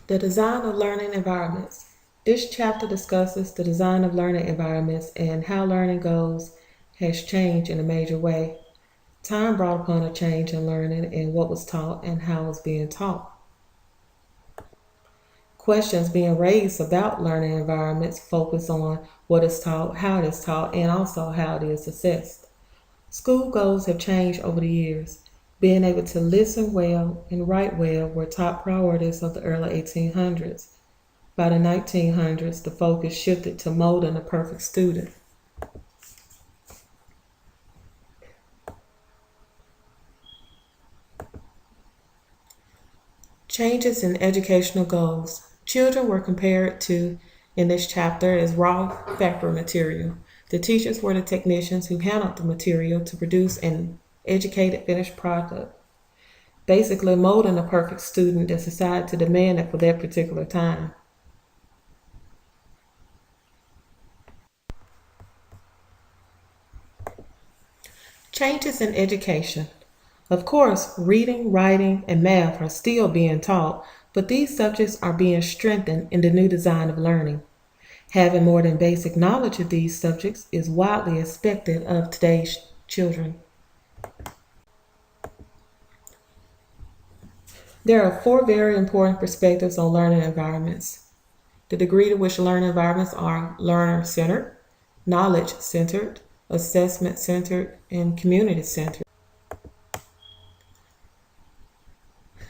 The design of learning environments. This chapter discusses the design of learning environments and how learning goals has changed in a major way. Time brought upon a change in learning and what was taught and how it was being taught. Questions being raised about learning environments focus on what is taught, how it is taught, and also how it is assessed. School goals have changed over the years. Being able to listen well and write well were top priorities of the early 1800s. By the 1900s, the focus shifted to molding a perfect student. Changes in educational goals. Children were compared to, in this chapter, as raw factory material. The teachers were the technicians who handled the material to produce an educated finished product, basically molding a perfect student that society demanded for that particular time. Changes in education. Of course, reading, writing, and math are still being taught, but these subjects are being strengthened in the new design of learning. Having more than basic knowledge of these subjects is widely expected of today's children. There are four very important perspectives on learning environments. The degree to which learning environments are learner-centered, knowledge-centered, assessment-centered, and community-centered.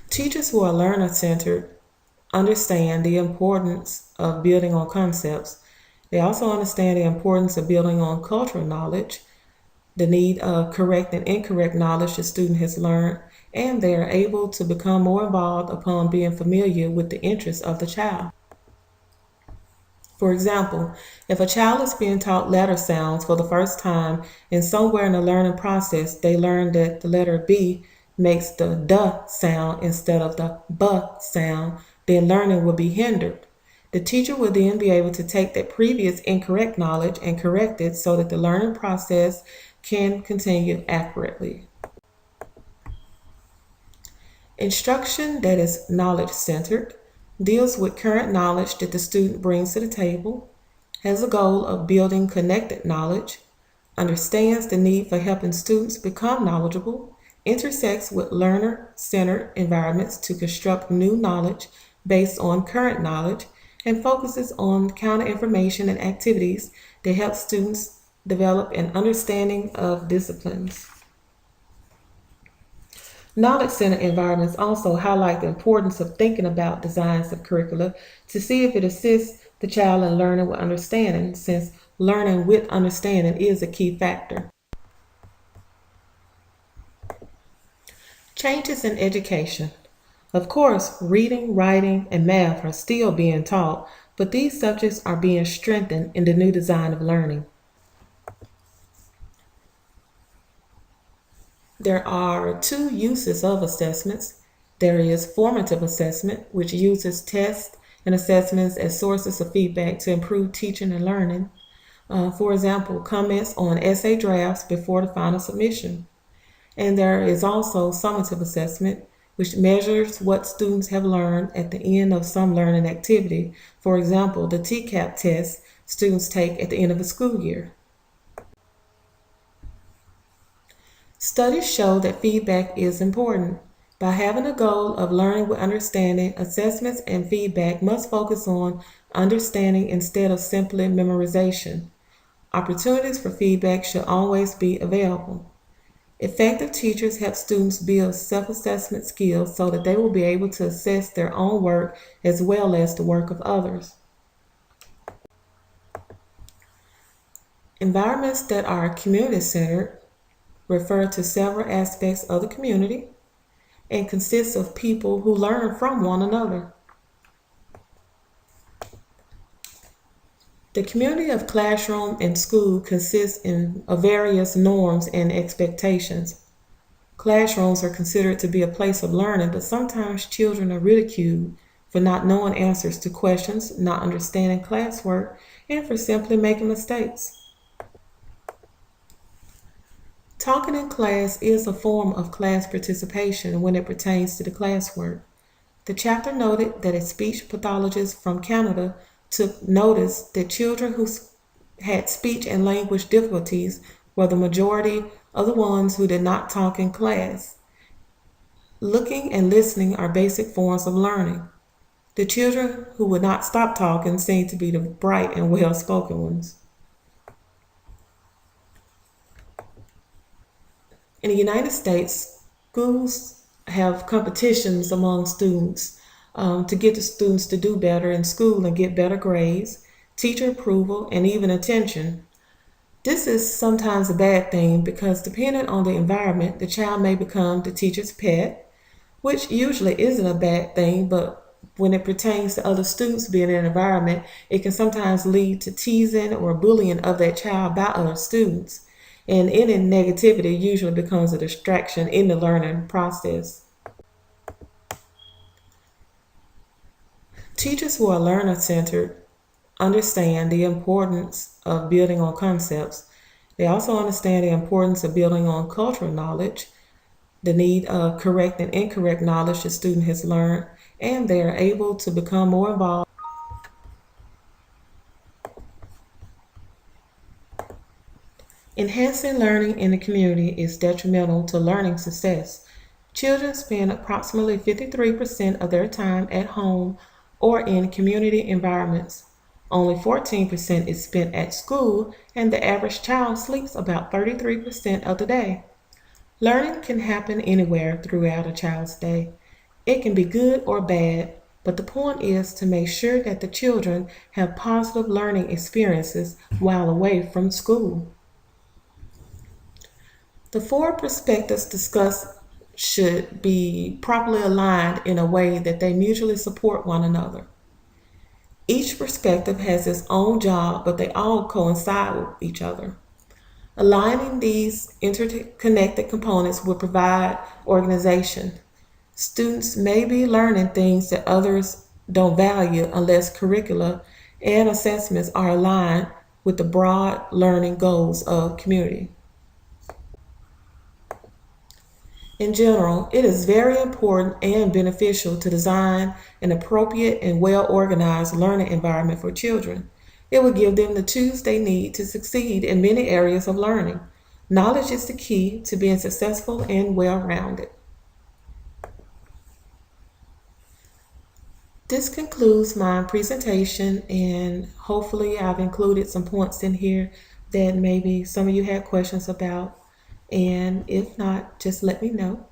Teachers who are learner-centered understand the importance of building on concepts. They also understand the importance of building on cultural knowledge, the need of correct and incorrect knowledge the student has learned, and they are able to become more involved upon being familiar with the interests of the child. For example, if a child is being taught letter sounds for the first time and somewhere in the learning process they learn that the letter B makes the D sound instead of the B sound, then learning will be hindered. The teacher will then be able to take that previous incorrect knowledge and correct it so that the learning process can continue accurately. Instruction that is knowledge-centered deals with current knowledge that the student brings to the table, has a goal of building connected knowledge, understands the need for helping students become knowledgeable, intersects with learner-centered environments to construct new knowledge based on current knowledge, and focuses on counter information and activities that help students develop an understanding of disciplines. Knowledge-centered environments also highlight the importance of thinking about designs of curricula to see if it assists the child in learning with understanding, since learning with understanding is a key factor. Changes in education. Of course, reading, writing, and math are still being taught, but these subjects are being strengthened in the new design of learning. There are two uses of assessments. There is formative assessment, which uses tests and assessments as sources of feedback to improve teaching and learning. For example, comments on essay drafts before the final submission. And there is also summative assessment, which measures what students have learned at the end of some learning activity. For example, the TCAP test students take at the end of a school year. Studies show that feedback is important. By having a goal of learning with understanding, assessments and feedback must focus on understanding instead of simply memorization. Opportunities for feedback should always be available. Effective teachers help students build self-assessment skills so that they will be able to assess their own work as well as the work of others. Environments that are community-centered refer to several aspects of the community and consists of people who learn from one another. The community of classroom and school consists of various norms and expectations. Classrooms are considered to be a place of learning, but sometimes children are ridiculed for not knowing answers to questions, not understanding classwork, and for simply making mistakes. Talking in class is a form of class participation when it pertains to the classwork. The chapter noted that a speech pathologist from Canada took notice that children who had speech and language difficulties were the majority of the ones who did not talk in class. Looking and listening are basic forms of learning. The children who would not stop talking seemed to be the bright and well spoken ones. In the United States, schools have competitions among students to get the students to do better in school and get better grades, teacher approval, and even attention. This is sometimes a bad thing because depending on the environment, the child may become the teacher's pet, which usually isn't a bad thing, but when it pertains to other students being in an environment, it can sometimes lead to teasing or bullying of that child by other students. And any negativity usually becomes a distraction in the learning process. Teachers who are learner centered understand the importance of building on concepts. They also understand the importance of building on cultural knowledge, the need of correct and incorrect knowledge the student has learned, and they are able to become more involved. Enhancing learning in the community is detrimental to learning success. Children spend approximately 53% of their time at home or in community environments. Only 14% is spent at school, and the average child sleeps about 33% of the day. Learning can happen anywhere throughout a child's day. It can be good or bad, but the point is to make sure that the children have positive learning experiences while away from school. The four perspectives discussed should be properly aligned in a way that they mutually support one another. Each perspective has its own job, but they all coincide with each other. Aligning these interconnected components will provide organization. Students may be learning things that others don't value unless curricula and assessments are aligned with the broad learning goals of community. In general, it is very important and beneficial to design an appropriate and well-organized learning environment for children. It will give them the tools they need to succeed in many areas of learning. Knowledge is the key to being successful and well-rounded. This concludes my presentation, and hopefully I've included some points in here that maybe some of you had questions about. And if not, just let me know.